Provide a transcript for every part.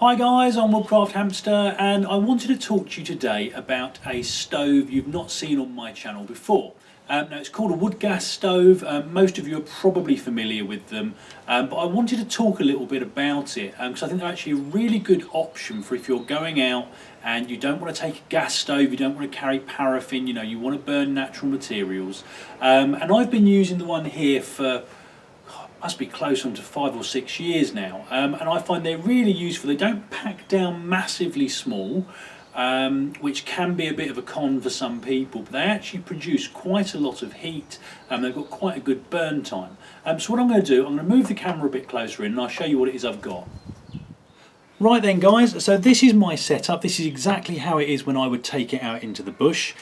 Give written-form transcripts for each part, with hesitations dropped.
Hi guys, I'm Woodcraft Hamster and I wanted to talk to you today about a stove you've not seen on my channel before. Now it's called a wood gas stove. Most of you are probably familiar with them, but I wanted to talk a little bit about it because I think they're actually a really good option for if you're going out and you don't want to take a gas stove, you don't want to carry paraffin, you want to burn natural materials. And I've been using the one here for must be close on to 5 or 6 years now, and I find they're really useful. They don't pack down massively small, which can be a bit of a con for some people, but they actually produce quite a lot of heat and they've got quite a good burn time. So what I'm going to do, I'm going to move the camera a bit closer in and I'll show you what it is I've got. Right then guys, so this is my setup. This is exactly how it is when I would take it out into the bush.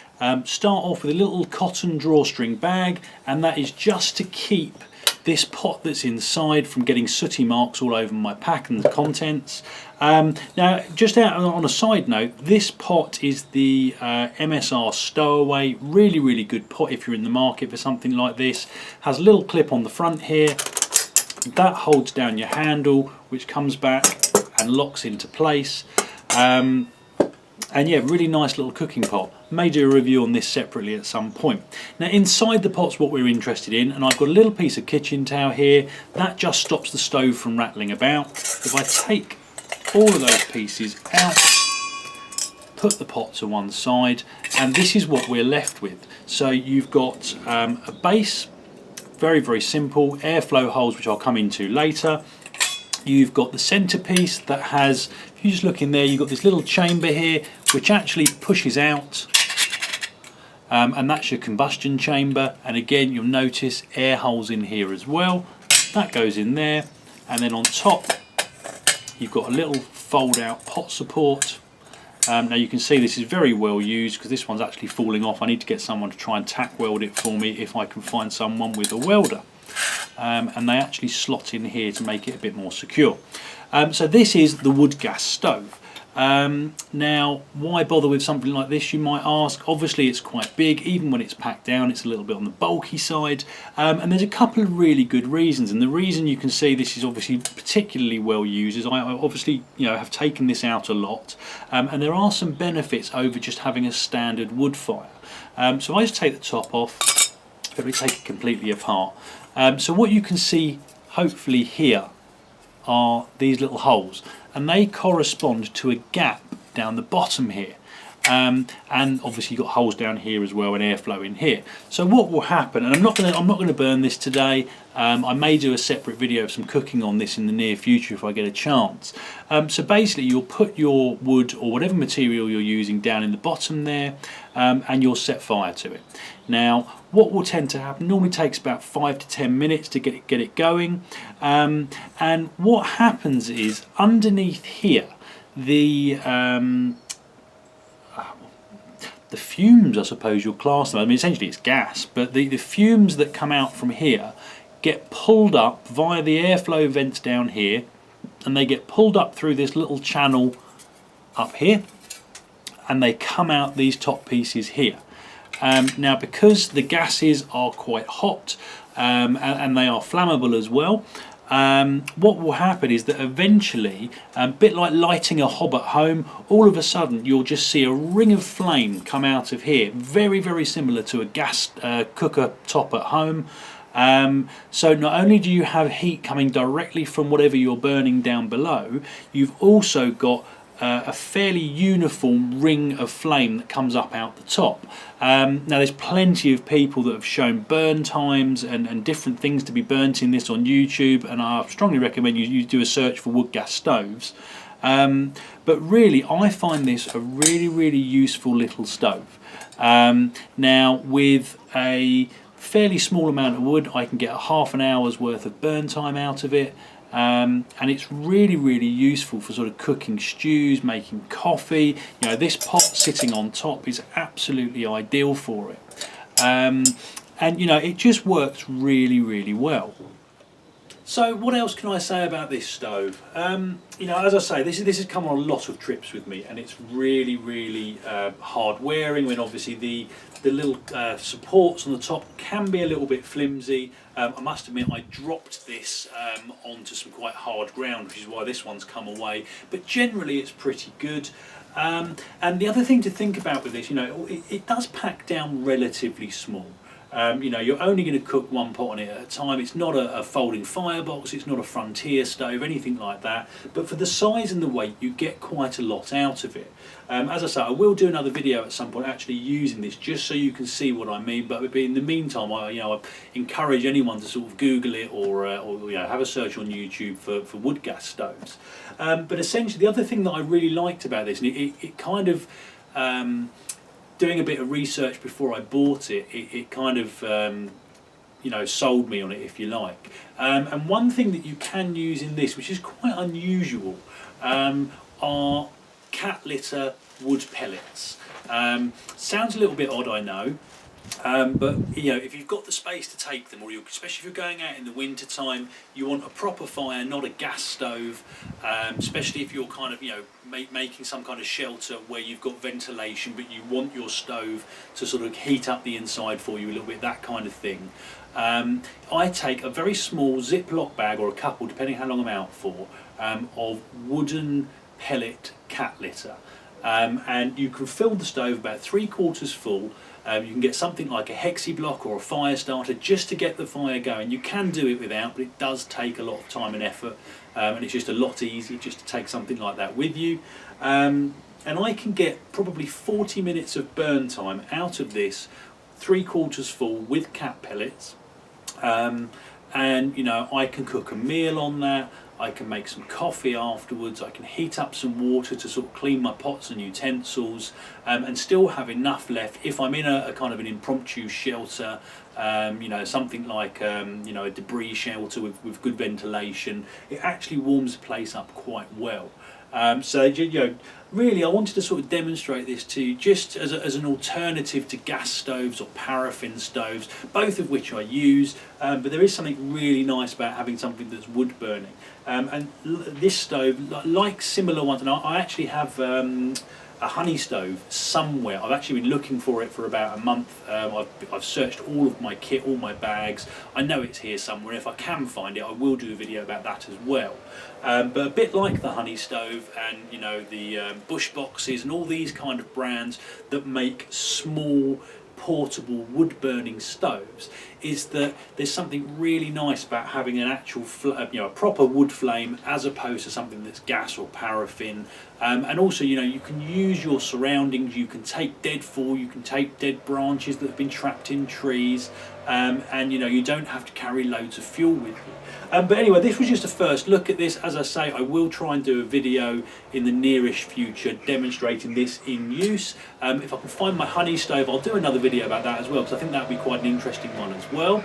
Start off with a little cotton drawstring bag, and that is just to keep this pot that's inside from getting sooty marks all over my pack and the contents. Now just out on a side note, this pot is the MSR Stowaway. Really good pot if you're in the market for something like this. Has a little clip on the front here that holds down your handle, which comes back and locks into place. And yeah, really nice little cooking pot. May do a review on this separately at some point. Now inside the pot's what we're interested in, and I've got a little piece of kitchen towel here that just stops the stove from rattling about. If I take all of those pieces out, put the pot to one side, and this is what we're left with. So you've got a base, very simple, airflow holes which I'll come into later. You've got the centerpiece that has, if you just look in there, you've got this little chamber here which actually pushes out, and that's your combustion chamber. And again, you'll notice air holes in here as well. That goes in there, and then on top you've got a little fold out pot support. Now you can see this is very well used because this one's actually falling off. I need to get someone to try and tack weld it for me if I can find someone with a welder. And they actually slot in here to make it a bit more secure. So this is the wood gas stove. Now why bother with something like this, you might ask. Obviously it's quite big. Even when it's packed down, it's a little bit on the bulky side, and there's a couple of really good reasons. And the reason you can see this is obviously particularly well used is I obviously have taken this out a lot, and there are some benefits over just having a standard wood fire. So I just take the top off, let me take it completely apart. So what you can see hopefully here are these little holes, and they correspond to a gap down the bottom here, and obviously you've got holes down here as well and airflow in here. So what will happen, and I'm not going to burn this today. I may do a separate video of some cooking on this in the near future if I get a chance. So basically you'll put your wood or whatever material you're using down in the bottom there, and you'll set fire to it. Now what will tend to happen, normally takes about 5 to 10 minutes to get it going, and what happens is underneath here the fumes, I suppose you'll class them. I mean essentially it's gas, but the fumes that come out from here get pulled up via the airflow vents down here, and they get pulled up through this little channel up here, and they come out these top pieces here. Now because the gases are quite hot, and they are flammable as well, what will happen is that eventually, a bit like lighting a hob at home, all of a sudden you'll just see a ring of flame come out of here, very similar to a gas cooker top at home. So not only do you have heat coming directly from whatever you're burning down below, you've also got a fairly uniform ring of flame that comes up out the top. Now there's plenty of people that have shown burn times and different things to be burnt in this on YouTube, and I strongly recommend you do a search for wood gas stoves. But really I find this a really useful little stove. Now with a fairly small amount of wood I can get a half an hour's worth of burn time out of it. And it's really useful for sort of cooking stews, making coffee. This pot sitting on top is absolutely ideal for it, and it just works really well. So what else can I say about this stove? You know, as I say, this has come on a lot of trips with me, and it's really hard wearing. When obviously the little supports on the top can be a little bit flimsy. I must admit I dropped this onto some quite hard ground, which is why this one's come away. But generally it's pretty good. And the other thing to think about with this, you know, it does pack down relatively small. You know, you're only going to cook one pot on it at a time. It's not a folding firebox, it's not a frontier stove, anything like that. But for the size and the weight, you get quite a lot out of it. As I say, I will do another video at some point actually using this, just so you can see what I mean. But in the meantime, I encourage anyone to sort of Google it or you know, have a search on YouTube for wood gas stoves. But essentially, the other thing that I really liked about this, and it kind of doing a bit of research before I bought it, it kind of you know, sold me on it, if you like. And one thing that you can use in this, which is quite unusual, are cat litter wood pellets. Sounds a little bit odd, I know. But you know, if you've got the space to take them, or especially if you're going out in the winter time, you want a proper fire, not a gas stove. Especially if you're kind of, you know, making some kind of shelter where you've got ventilation, but you want your stove to sort of heat up the inside for you a little bit, that kind of thing. I take a very small Ziploc bag, or a couple, depending how long I'm out for, of wooden pellet cat litter. And you can fill the stove about 3/4 full. You can get something like a hexi block or a fire starter just to get the fire going. You can do it without, but it does take a lot of time and effort, and it's just a lot easier just to take something like that with you. And I can get probably 40 minutes of burn time out of this 3/4 full with cat pellets. And you know, I can cook a meal on that. I can make some coffee afterwards. I can heat up some water to sort of clean my pots and utensils, and still have enough left if I'm in a kind of an impromptu shelter, you know, something like you know, a debris shelter with good ventilation. It actually warms the place up quite well. So you know, really I wanted to sort of demonstrate this to you just as an alternative to gas stoves or paraffin stoves, both of which I use, but there is something really nice about having something that's wood burning. And this stove, like similar ones, and I actually have a honey stove somewhere. I've actually been looking for it for about a month. I've searched all of my kit, all my bags. I know it's here somewhere. If I can find it, I will do a video about that as well. But a bit like the honey stove and, you know, the bush boxes and all these kind of brands that make small portable wood burning stoves, is that there's something really nice about having an actual you know, a proper wood flame, as opposed to something that's gas or paraffin. And also, you know, you can use your surroundings. You can take dead fall, you can take dead branches that have been trapped in trees, and you know, you don't have to carry loads of fuel with you. But anyway, this was just a first look at this. As I say, I will try and do a video in the nearish future demonstrating this in use. If I can find my honey stove, I'll do another video about that as well, because I think that would be quite an interesting one as well.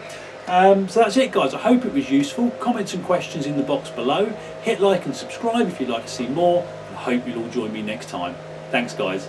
So that's it, guys. I hope it was useful. Comments and questions in the box below. Hit like and subscribe if you'd like to see more. I hope you'll all join me next time. Thanks, guys.